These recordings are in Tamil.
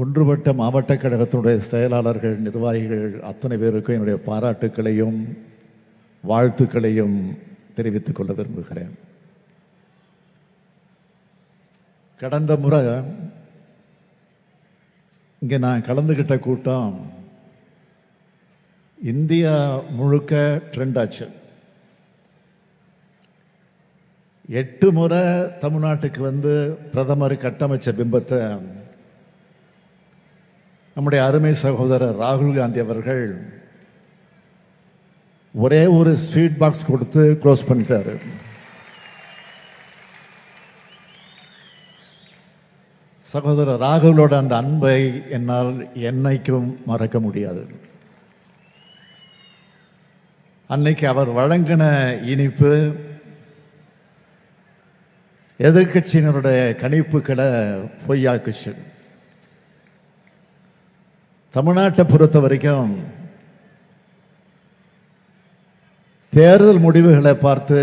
ஒன்றுபட்ட மாவட்ட கழகத்தினுடைய செயலாளர்கள், நிர்வாகிகள் அத்தனை பேருக்கும் என்னுடைய பாராட்டுக்களையும் வாழ்த்துக்களையும் தெரிவித்துக் கொள்ள விரும்புகிறேன். கடந்த முறை இங்கே நான் கலந்துகிட்ட கூட்டம் இந்தியா முழுக்க ட்ரெண்ட் ஆச்சு. 8 முறை தமிழ்நாட்டுக்கு வந்து பிரதமர் கட்டமைச்ச பிம்பத்தை நம்முடைய அருமை சகோதரர் ராகுல் காந்தி அவர்கள் ஒரே ஒரு ஸ்வீட் பாக்ஸ் கொடுத்து க்ளோஸ் பண்ணிட்டாரு. சகோதரர் ராகுலோட அந்த அன்பை என்னால் என்னைக்கும் மறக்க முடியாது. அன்னைக்கு அவர் வழங்கின இனிப்பு எதிர்கட்சியினருடைய கணிப்புகளை பொய்யாக்குச்சு. தமிழ்நாட்டை பொறுத்த வரைக்கும் தேர்தல் முடிவுகளை பார்த்து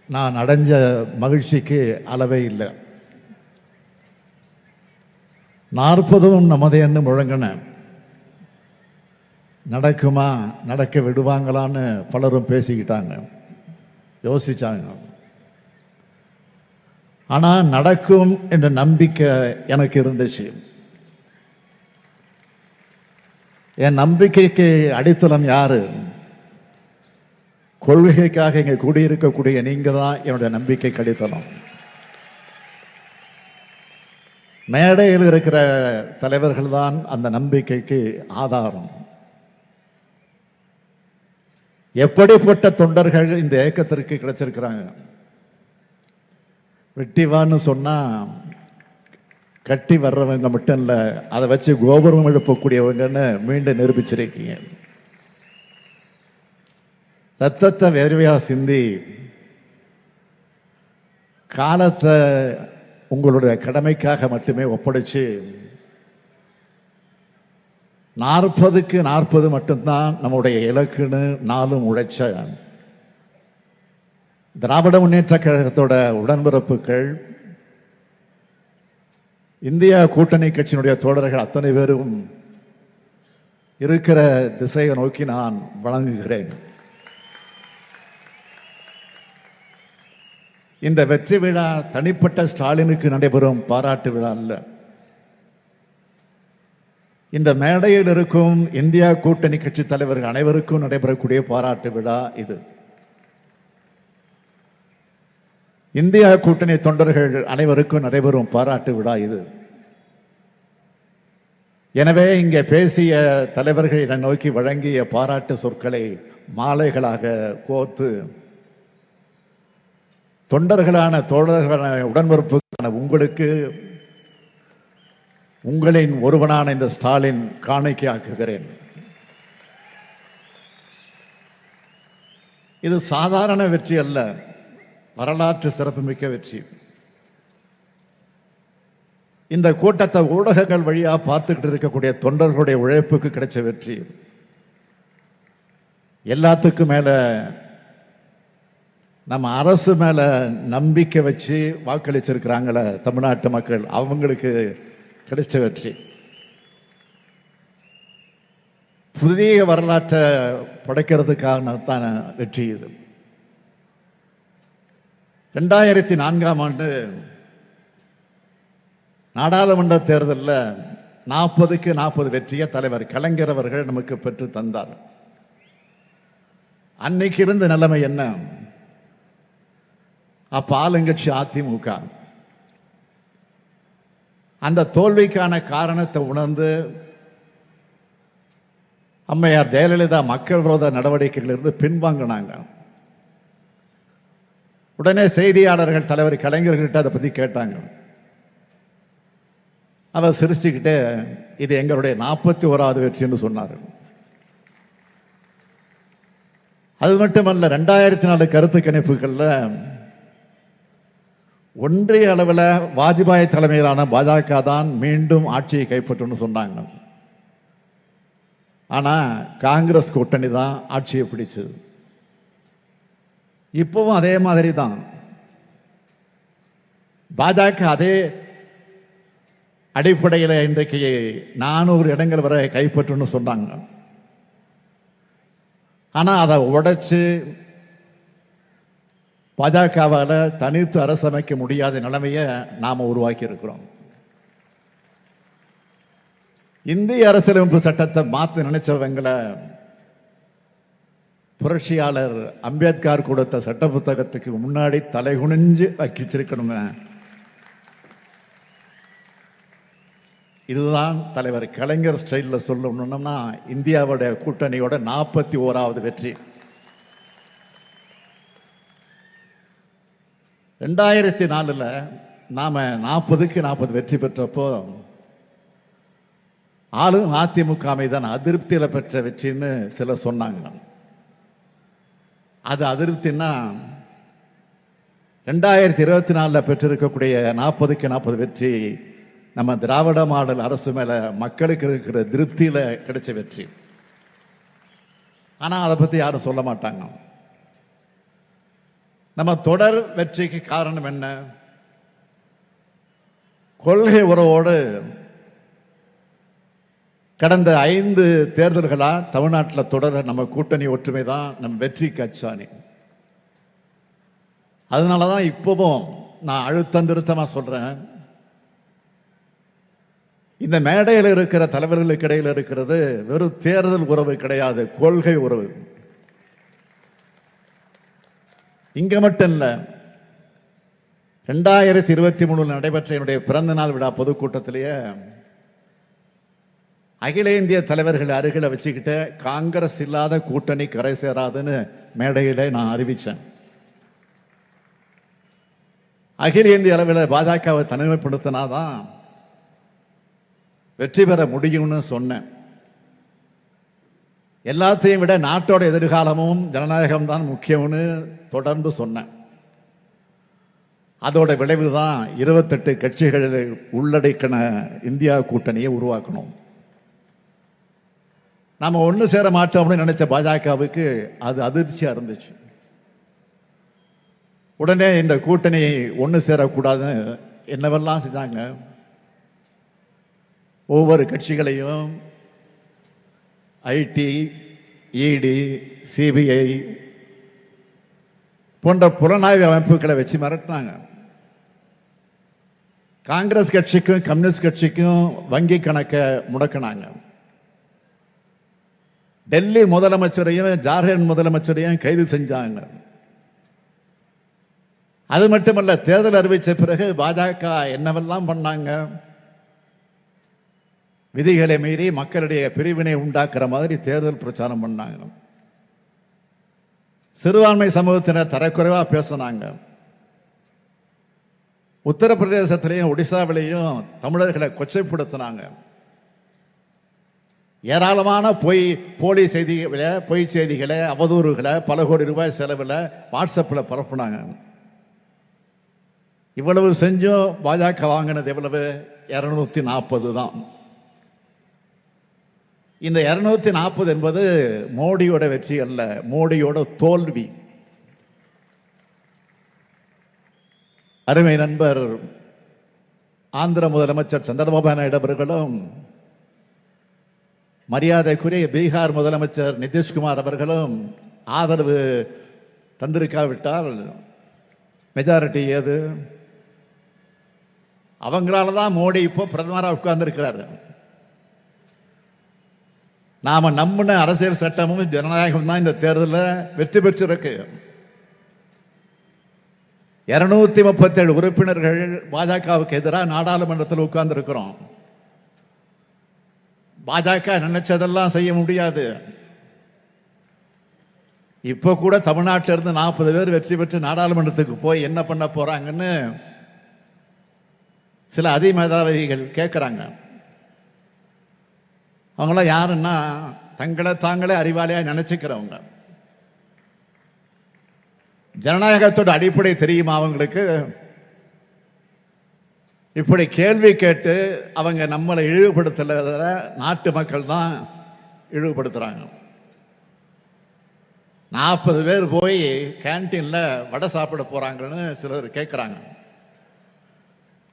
நான் அடைஞ்ச மகிழ்ச்சிக்கு அளவே இல்லை. 40 நமதே என்று முழங்கின நடக்குமா, நடக்க விடுவாங்களான்னு பலரும் பேசிக்கிட்டாங்க, யோசிச்சாங்க. ஆனால் நடக்கும் என்ற நம்பிக்கை எனக்கு இருந்துச்சு. என் நம்பிக்கைக்கு அடித்தளம் யாரு? கொள்கைக்காக இங்கே கூடியிருக்கக்கூடிய நீங்க தான் என்னுடைய நம்பிக்கைக்கு அடித்தளம். மேடையில் இருக்கிற தலைவர்கள் தான் அந்த நம்பிக்கைக்கு ஆதாரம். எப்படிப்பட்ட தொண்டர்கள் இந்த இயக்கத்திற்கு கிடைச்சிருக்கிறாங்க. வெட்டிவான்னு சொன்னா கட்டி வர்றவங்க மட்டும் இல்ல, அதை வச்சு கோபுரம் எழுப்பக்கூடியவங்கன்னு மீண்டும் நிரூபிச்சிருக்கீங்க. ரத்தத்தை வேர்வையா சிந்தி காலத்தை உங்களுடைய கடமைக்காக மட்டுமே ஒப்படைச்சு 40க்கு 40 மட்டும்தான் நம்முடைய இலக்குன்னு நாளும் உழைச்ச திராவிட முன்னேற்ற கழகத்தோட உடன்பிறப்புகள், இந்தியா கூட்டணி கட்சியினுடைய தோழர்கள் அத்தனை பேரும் இருக்கிற திசையை நோக்கி நான் வழங்குகிறேன். இந்த வெற்றி விழா தனிப்பட்ட ஸ்டாலினுக்கு நடைபெறும் பாராட்டு விழா அல்ல. இந்த மேடையில் இருக்கும் இந்தியா கூட்டணி கட்சி தலைவர்கள் அனைவருக்கும் நடைபெறக்கூடிய பாராட்டு விழா இது. இந்தியா கூட்டணி தொண்டர்கள் அனைவருக்கும் நடைபெறும் பாராட்டு விழா இது. எனவே இங்கே பேசிய தலைவர்கள் என்னை நோக்கி வழங்கிய பாராட்டு சொற்களை மாலைகளாக கோர்த்து தொண்டர்களான தோழர்களான உடன்பிறப்புக்கான உங்களுக்கு உங்களின் ஒருவனான இந்த ஸ்டாலின் காணிக்கையாக்குகிறேன். இது சாதாரண வெற்றி அல்ல, வரலாற்று சிறப்புமிக்க வெற்றி. இந்த கூட்டத்தை ஊடகங்கள் வழியா பார்த்துக்கிட்டு இருக்கக்கூடிய தொண்டர்களுடைய உழைப்புக்கு கிடைச்ச வெற்றி. எல்லாத்துக்கும் மேல நம்ம அரசு மேல நம்பிக்கை வச்சு வாக்களிச்சிருக்கிறாங்கள தமிழ்நாட்டு மக்கள், அவங்களுக்கு கிடைச்ச வெற்றி. புதிய வரலாற்றை படைக்கிறதுக்கான வெற்றி இது. 2004ஆம் ஆண்டு நாடாளுமன்ற தேர்தலில் 40க்கு 40 வெற்றியை தலைவர் கலைஞர் அவர்கள் நமக்கு பெற்று தந்தார். அன்னைக்கு இருந்த நிலைமை என்ன? அப்ப ஆளுங்கட்சி அதிமுக. அந்த தோல்விக்கான காரணத்தை உணர்ந்து அம்மையார் ஜெயலலிதா மக்கள் விரோத நடவடிக்கைகளிலிருந்து பின்வாங்கினாங்க. உடனே செய்தியாளர்கள் தலைவர் கலைஞர்கிட்ட அதை பத்தி கேட்டாங்க. அவர் சிரிச்சுக்கிட்டே இது எங்களுடைய 41வது வெற்றின்னு சொன்னார். அது மட்டுமல்ல, 2004 கருத்து கணிப்புகள்ல ஒன்றிய அளவில் வாஜ்பாய் தலைமையிலான பாஜக தான் மீண்டும் ஆட்சியை கைப்பற்றும் சொன்னாங்க. ஆனா காங்கிரஸ் கூட்டணி தான் ஆட்சியை பிடிச்சது. இப்பவும் அதே மாதிரி தான். பாஜக அதே அடிப்படையில் இன்றைக்கு 400 இடங்கள் வரை கைப்பற்றுன்னு சொன்னாங்க. ஆனால் அதை உடைச்சு பாஜகவால் தனித்து அரசமைக்க முடியாத நிலைமையை நாம் உருவாக்கி இருக்கிறோம். இந்திய அரசியலமைப்பு சட்டத்தை மாற்ற நினைச்சவங்களை புரட்சியாளர் அம்பேத்கர் கொடுத்த சட்ட புத்தகத்துக்கு முன்னாடி தலைகுனிஞ்சு வச்சிருக்கணுங்க. இதுதான் தலைவர் கலைஞர் ஸ்டைலில் சொல்லணும்னா இந்தியாவுடைய கூட்டணியோட 41வது வெற்றி. 2004 நாம 40க்கு 40 வெற்றி பெற்றப்போ ஆளும் அதிமுக மீதான அதிருப்தியில் பெற்ற வெற்றின்னு சிலர் சொன்னாங்க. அது அதிருப்தின்னா 2024 பெற்றிருக்கக்கூடிய 40க்கு 40 வெற்றி நம்ம திராவிட மாடல் அரசு மேல மக்களுக்கு இருக்கிற திருப்தியில கிடைச்ச வெற்றி. ஆனா அதை பத்தி யாரும் சொல்ல மாட்டாங்க. நம்ம தொடர் வெற்றிக்கு காரணம் என்ன? கொள்கை உறவோடு கடந்த 5 தேர்தல்களா தமிழ்நாட்டில் தொடர நம்ம கூட்டணி ஒற்றுமை தான் நம்ம வெற்றிக்கு அச்சாணி. அதனாலதான் இப்பவும் நான் அழுத்தம் திருத்தமா சொல்றேன், இந்த மேடையில் இருக்கிற தலைவர்களுக்கு இடையில் இருக்கிறது வெறும் தேர்தல் உறவு கிடையாது, கொள்கை உறவு. இங்க மட்டும் இல்ல, 2023 நடைபெற்ற என்னுடைய பிறந்த நாள் விழா பொதுக்கூட்டத்திலேயே அகில இந்திய தலைவர்கள் அருகில வச்சுக்கிட்டு காங்கிரஸ் இல்லாத கூட்டணி கரை சேராதுன்னு மேடையில நான் அறிவிச்சேன். அகில இந்திய அளவில் பாஜகவை தனிமைப்படுத்தினாதான் வெற்றி பெற முடியும்னு சொன்னேன். எல்லாத்தையும் விட நாட்டோட எதிர்காலமும் ஜனநாயகம் தான் முக்கியம்னு தொடர்ந்து சொன்னேன். அதோட விளைவு தான் 28 கட்சிகள் உள்ளடக்கின இந்தியா கூட்டணியை உருவாக்கணும். நாம ஒன்று சேர மாட்டோம்னு நினைச்ச பாஜகவுக்கு அது அதிர்ச்சியா இருந்துச்சு. உடனே இந்த கூட்டணி ஒன்று சேரக்கூடாதுன்னு என்னவெல்லாம் செஞ்சாங்க. ஒவ்வொரு கட்சிகளையும் ஐடி, இடி, சிபிஐ போன்ற புலனாய்வு அமைப்புகளை வச்சு மிரட்டினாங்க. காங்கிரஸ் கட்சிக்கும் கம்யூனிஸ்ட் கட்சிக்கும் வங்கி கணக்கை முடக்கினாங்க. டெல்லி முதலமைச்சரையும் ஜார்க்கண்ட் முதலமைச்சரையும் கைது செஞ்சாங்க. அது மட்டுமல்ல, தேர்தல் அறிவித்த பிறகு பாஜக என்னவெல்லாம் பண்ணாங்க. விதிகளை மீறி மக்களுடைய பிரிவினை உண்டாக்குற மாதிரி தேர்தல் பிரச்சாரம் பண்ணாங்க. சிறுபான்மை சமூகத்தினர் தரக்குறைவா பேசினாங்க. உத்தரப்பிரதேசத்திலையும் ஒடிசாவிலையும் தமிழர்களை கொச்சைப்படுத்தினாங்க. ஏராளமான போலி செய்திகளை, பொய் செய்திகளை, அவதூறுகளை பல கோடி ரூபாய் செலவில் வாட்ஸ்அப்பில் பரப்புனாங்க. இவ்வளவு செஞ்சும் பாஜக வாங்கினது எவ்வளவு? 240 தான். இந்த 240 என்பது மோடியோட வெற்றி அல்ல, மோடியோட தோல்வி. அருமை நண்பர் ஆந்திர முதலமைச்சர் சந்திரபாபு நாயுடு அவர்களும், மரியாதைக்குரிய பீகார் முதலமைச்சர் நிதிஷ்குமார் அவர்களும் ஆதரவு தந்திருக்காவிட்டால் மெஜாரிட்டி ஏது? அவங்களால தான் மோடி இப்போ பிரதமராக உட்கார்ந்திருக்கிறார். நாம நம்பின அரசியல் சட்டமும் ஜனநாயகம் தான் இந்த தேர்தலில் வெற்றி பெற்றிருக்கு. 237 உறுப்பினர்கள் பாஜகவுக்கு எதிராக நாடாளுமன்றத்தில் உட்கார்ந்து இருக்கிறோம். பாஜக நினைச்சதெல்லாம் செய்ய முடியாது. இப்ப கூட தமிழ்நாட்டில இருந்து 40 பேர் வெற்றி பெற்று நாடாளுமன்றத்துக்கு போய் என்ன பண்ண போறாங்கன்னு சில அதிமேதாவிகள் கேட்கிறாங்க. அவங்களாம் யாருன்னா தங்களை தாங்களே அறிவாளியா நினைச்சுக்கிறவங்க. ஜனநாயகத்தோட அடிப்படை தெரியுமா அவங்களுக்கு? இப்படி கேள்வி கேட்டு அவங்க நம்மளை இழிவுபடுத்தல, நாட்டு மக்கள் தான் இழிவுபடுத்துறாங்க. 40 பேர் போய் கேன்டீன்ல வடை சாப்பிட போறாங்கன்னு சிலர் கேட்கிறாங்க.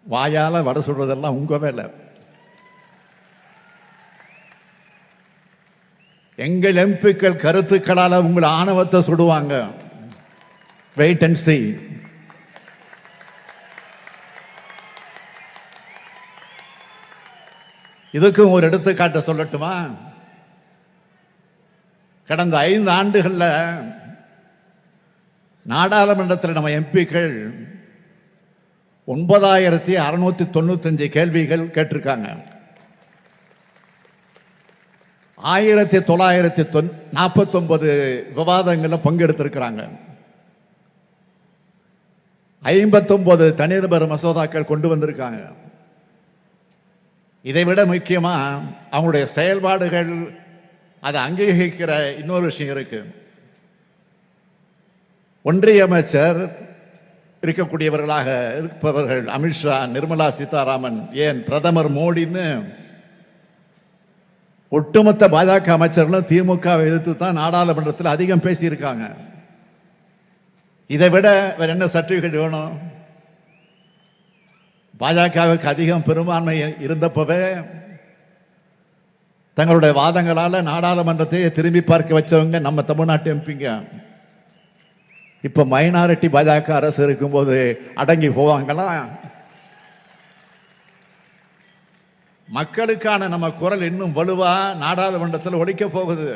வாயால வடை சொல்றதெல்லாம் உங்க வேலை, எங்கள் எம்பிக்கள் கருத்துக்களால உங்கள் ஆணவத்தை சுடுவாங்க. Wait and see. இதுக்கும் ஒரு எடுத்துக்காட்டு சொல்லட்டுமா? கடந்த 5 ஆண்டுகள்ல நாடாளுமன்றத்தில் நம்ம எம்பிக்கள் 9695 கேள்விகள் கேட்டிருக்காங்க. 1949 விவாதங்கள்ல பங்கெடுத்திருக்கிறாங்க. 59 தனிநபர் மசோதாக்கள் கொண்டு வந்திருக்காங்க. இதை விட முக்கியமா அவங்களுடைய செயல்பாடுகள் அதை அங்கீகரிக்கிற இன்னொரு விஷயம் இருக்கு. ஒன்றிய அமைச்சர் இருக்கக்கூடியவர்களாக இருப்பவர்கள் அமித்ஷா, நிர்மலா சீதாராமன், ஏன் பிரதமர் மோடின்னு ஒட்டுமொத்த பாஜக அமைச்சர்களும் திமுகவை எதிர்த்து தான் நாடாளுமன்றத்தில் அதிகம் பேசியிருக்காங்க. இதை விட வேற என்ன சர்டிபிகேட் வேணும்? பாஜகவுக்கு அதிகம் பெரும்பான்மை இருந்தப்பவே தங்களுடைய வாதங்களால நாடாளுமன்றத்தை திரும்பி பார்க்க வச்சவங்க நம்ம தமிழ்நாட்டு எம்பிங்க. இப்ப மைனாரிட்டி பாஜக அரசு இருக்கும்போது அடங்கி போவாங்களா? மக்களுக்கான நம்ம குரல் இன்னும் வலுவா நாடாளுமன்றத்தில் ஒலிக்க போகுது.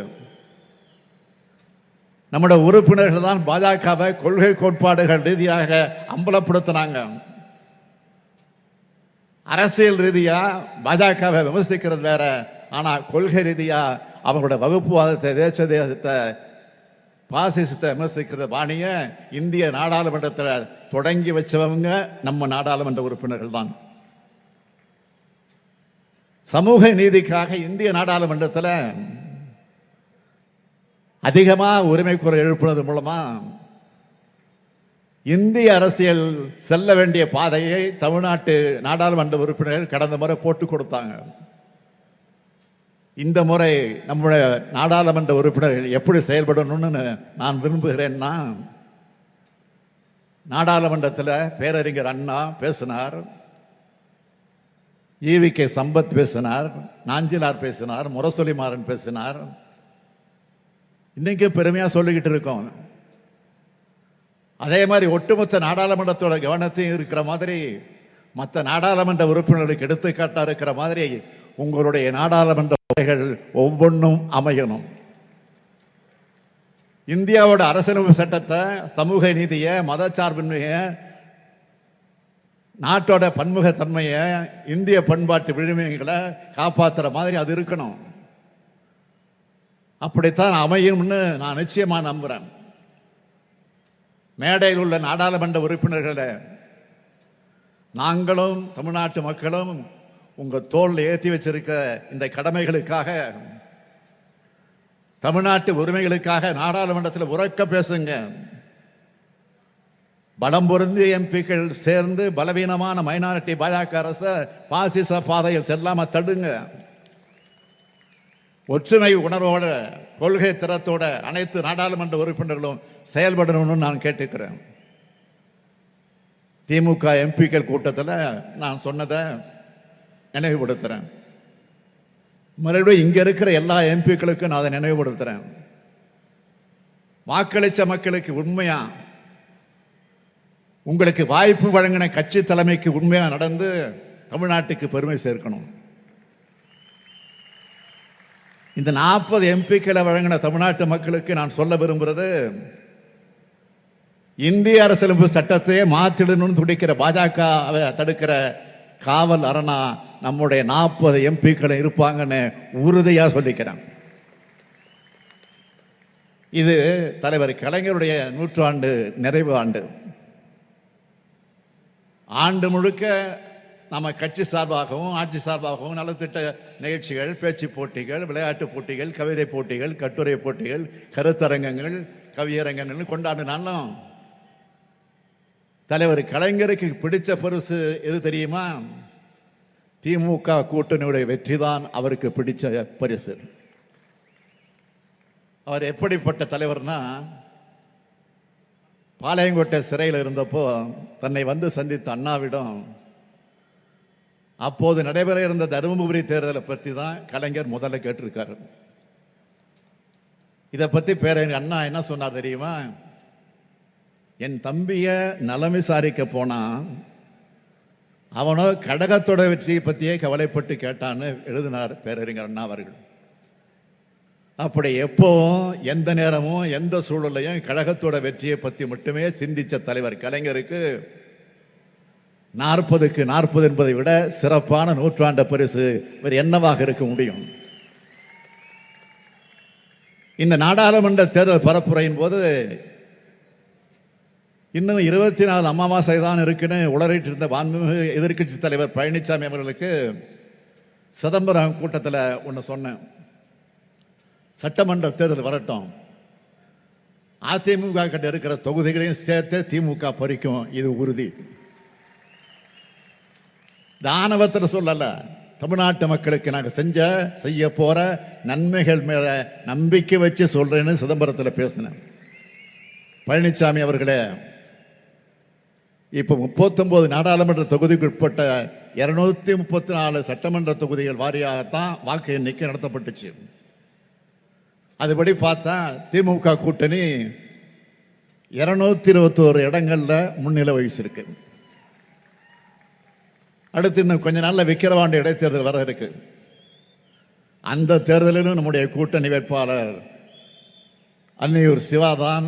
நம்முடைய உறுப்பினர்கள் தான் பாஜகவை கொள்கை கோட்பாடுகள் ரீதியாக அம்பலப்படுத்தினாங்க. அரசியல் ரீதியா பாஜகவை விமர்சிக்கிறது வேற, ஆனா கொள்கை ரீதியா அவங்களுடைய வகுப்புவாதத்தை, தேச தேசத்தை, பாசிசத்தை விமர்சிக்கிற பாணிய இந்திய நாடாளுமன்றத்தில் தொடங்கி வச்சவங்க நம்ம நாடாளுமன்ற உறுப்பினர்கள் தான். சமூக நீதிக்காக இந்திய நாடாளுமன்றத்தில் அதிகமா உரிமை குரல் எழுப்புவது மூலமா இந்திய அரசியல் செல்ல வேண்டிய பாதையை தமிழ்நாட்டு நாடாளுமன்ற உறுப்பினர்கள் கடந்த முறை போட்டு கொடுத்தாங்க. இந்த முறை நம்முடைய நாடாளுமன்ற உறுப்பினர்கள் எப்படி செயல்படணும்னு நான் விரும்புகிறேன்னா, நாடாளுமன்றத்தில் பேரறிஞர் அண்ணா பேசினார், ஈவி.கே. சம்பத் பேசினார், நாஞ்சிலார் பேசினார், முரசொலிமாறன் பேசினார். இன்னைக்கு பெருமையா சொல்லிக்கிட்டு இருக்கோம். அதே மாதிரி ஒட்டுமொத்த நாடாளுமன்றத்தோட கவனத்தையும் இருக்கிற மாதிரி மற்ற நாடாளுமன்ற உறுப்பினர்களுக்கு எடுத்துக்காட்டா இருக்கிற மாதிரி உங்களுடைய நாடாளுமன்ற உரைகள் ஒவ்வொன்றும் அமையணும். இந்தியாவோட அரசியலமைப்பு சட்டத்தை, சமூக நீதியை, மதச்சார்பின்மைய, நாட்டோட பன்முகத்தன்மைய, இந்திய பண்பாட்டு விழுமியங்களை காப்பாற்றுற மாதிரி அது இருக்கணும். அப்படித்தான் அமையும்னு நான் நிச்சயமா நம்புறேன். மேடையில் உள்ள நாடாளுமன்ற உறுப்பினர்களை நாங்களும் தமிழ்நாட்டு மக்களும் உங்க தோல்ல ஏற்றி வச்சிருக்க இந்த கடமைகளுக்காக, தமிழ்நாட்டு உரிமைகளுக்காக நாடாளுமன்றத்தில் உரக்க பேசுங்க. பலம் பொருந்திய எம்பிக்கள் சேர்ந்து பலவீனமான மைனாரிட்டி பாஜக அரசை பாசிச பாதையில் செல்லாம தடுங்க. ஒற்றுமை உணர்வோட, கொள்கை திறத்தோட அனைத்து நாடாளுமன்ற உறுப்பினர்களும் செயல்படணும்னு நான் கேட்டுக்கிறேன். திமுக எம்பிக்கள் கூட்டத்தில் நான் சொன்னதை நினைவுபடுத்துறேன். மறுபடியும் இங்க இருக்கிற எல்லா எம்பிக்களுக்கும் நான் அதை நினைவுபடுத்துறேன். வாக்களிச்ச மக்களுக்கு உண்மையா, உங்களுக்கு வாய்ப்பு வழங்கின கட்சி தலைமைக்கு உண்மையா நடந்து தமிழ்நாட்டுக்கு பெருமை சேர்க்கணும். இந்த 40 எம்பிக்களை வழங்கின தமிழ்நாட்டு மக்களுக்கு நான் சொல்ல விரும்புறது, இந்திய அரசியலமைப்பு சட்டத்தையே மாற்றிடணும்னு துடிக்கிற பாஜக தடுக்கிற காவல் அரணா நம்முடைய 40 எம்பிக்களை இருப்பாங்கன்னு உறுதியா சொல்லிக்கிறேன். இது தலைவர் கலைஞருடைய 100ஆண்டு நிறைவு ஆண்டு. ஆண்டு முழுக்க நம்ம கட்சி சார்பாகவும் ஆட்சி சார்பாகவும் நலத்திட்ட நிகழ்ச்சிகள், பேச்சு போட்டிகள், விளையாட்டு போட்டிகள், கவிதை போட்டிகள், கட்டுரை போட்டிகள், கருத்தரங்கங்கள், கவியரங்கங்கள் கொண்டாடினாலும் தலைவர் கலைஞருக்கு பிடிச்ச பரிசு எது தெரியுமா? திமுக கூட்டணியுடைய வெற்றி தான் அவருக்கு பிடிச்ச பரிசு. அவர் எப்படிப்பட்ட தலைவர்னா, பாளையங்கோட்டை சிறையில் இருந்தப்போ தன்னை வந்து சந்தித்த அண்ணாவிடம் அப்போது நடைபெற இருந்த தருமபுரி தேர்தலை பற்றி தான் கலைஞர் முதல்ல கேட்டிருக்காரு. இதை பத்தி பேரறிஞர் அண்ணா என்ன சொன்னார் தெரியுமா? என் தம்பிய நலம் விசாரிக்க போனா அவனோ கடகத்தோட வெற்றியை பத்தியே கவலைப்பட்டு கேட்டான்னு எழுதினார் பேரறிஞர் அண்ணா அவர்கள். அப்படி எப்பவும் எந்த நேரமும் எந்த சூழலையும் கழகத்தோட வெற்றியை பத்தி மட்டுமே சிந்திச்ச தலைவர் கலைஞருக்கு 40க்கு 40 என்பதை விட சிறப்பான நூற்றாண்டு பரிசு வேறு என்னவாக இருக்க முடியும்? இந்த நாடாளுமன்ற தேர்தல் பரப்புரையின் போது இன்னும் 24 அமாவாசை தான் இருக்குன்னு உளறிட்டு இருந்த மாண்புமிகு எதிர்க்கட்சி தலைவர் பழனிசாமி அவர்களுக்கு சிதம்பரம் கூட்டத்தில் ஒன்று சொன்னேன். சட்டமன்ற தேர்தல் வரட்டும், அதிமுக கிட்ட இருக்கிற தொகுதிகளையும் சேர்த்து திமுக பறிக்கும், இது உறுதி. தானவத்தில் சொல்லல, தமிழ்நாட்டு மக்களுக்கு நாங்கள் செய்ய போற நன்மைகள் மேல நம்பிக்கை வச்சு சொல்றேன்னு சிதம்பரத்தில் பேசினேன். பழனிசாமி அவர்களே, இப்ப 39 நாடாளுமன்ற தொகுதிக்கு உட்பட்ட 234 சட்டமன்ற தொகுதிகள் வாரியாகத்தான் வாக்கு எண்ணிக்கை நடத்தப்பட்டுச்சு. அதுபடி பார்த்தா திமுக கூட்டணி 221 இடங்கள்ல முன்னிலை வகிச்சிருக்கு. அடுத்து இன்னும் கொஞ்ச நாள்ல விக்கிரவாண்டி இடைத்தேர்தல் வர இருக்கு. அந்த தேர்தலிலும் நம்முடைய கூட்டணி வேட்பாளர் அன்னியூர் சிவாதான்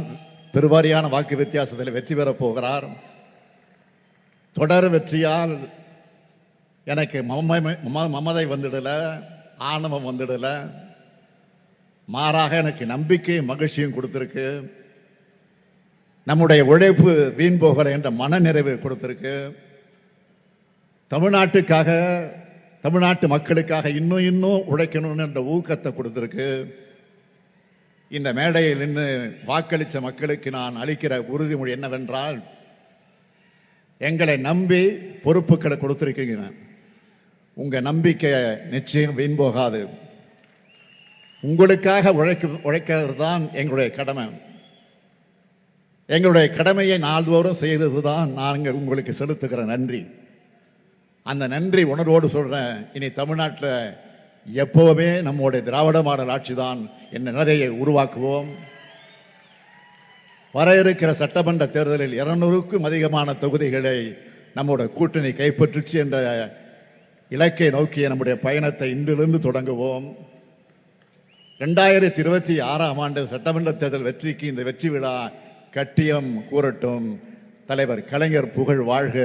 பெருவாரியான வாக்கு வித்தியாசத்தில் வெற்றி பெறப் போகிறார். தொடர் வெற்றியால் எனக்கு மமதை வந்துடல, ஆணவம் வந்துடல, மாறாக எனக்கு நம்பிக்கை மகிழ்ச்சியும் கொடுத்திருக்கு. நம்முடைய உழைப்பு வீண் போகலை என்ற மனநிறைவு கொடுத்திருக்கு. தமிழ்நாட்டுக்காக, தமிழ்நாட்டு மக்களுக்காக இன்னும் உழைக்கணும்னு என்ற ஊக்கத்தை கொடுத்திருக்கு. இந்த மேடையில் நின்று வாக்களித்த மக்களுக்கு நான் அளிக்கிற உறுதிமொழி என்னவென்றால், எங்களை நம்பி பொறுப்புகளை கொடுத்திருக்கீங்க. உங்க நம்பிக்கை நிச்சயம் வீண் போகாது. உங்களுக்காக உழைக்கிறது தான் எங்களுடைய கடமை. எங்களுடைய கடமையை நாள்தோறும் செய்ததுதான் நாங்கள் உங்களுக்கு செலுத்துகிற நன்றி. அந்த நன்றி உணர்வோடு சொல்றேன், இனி தமிழ்நாட்டில் எப்பவுமே நம்முடைய திராவிட மாடல் ஆட்சி தான் என்ற நிலையை உருவாக்குவோம். வர இருக்கிற சட்டமன்ற தேர்தலில் 200க்கும் அதிகமான தொகுதிகளை நம்முடைய கூட்டணி கைப்பற்றுச்சு என்ற இலக்கை நோக்கிய நம்முடைய பயணத்தை இன்றிலிருந்து தொடங்குவோம். 2026ஆம் ஆண்டு சட்டமன்ற தேர்தல் வெற்றிக்கு இந்த வெற்றி விழா கட்டியம் கூறட்டும். தலைவர் கலைஞர் புகழ் வாழ்க,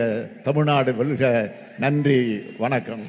தமிழ்நாடு வெல்க. நன்றி, வணக்கம்.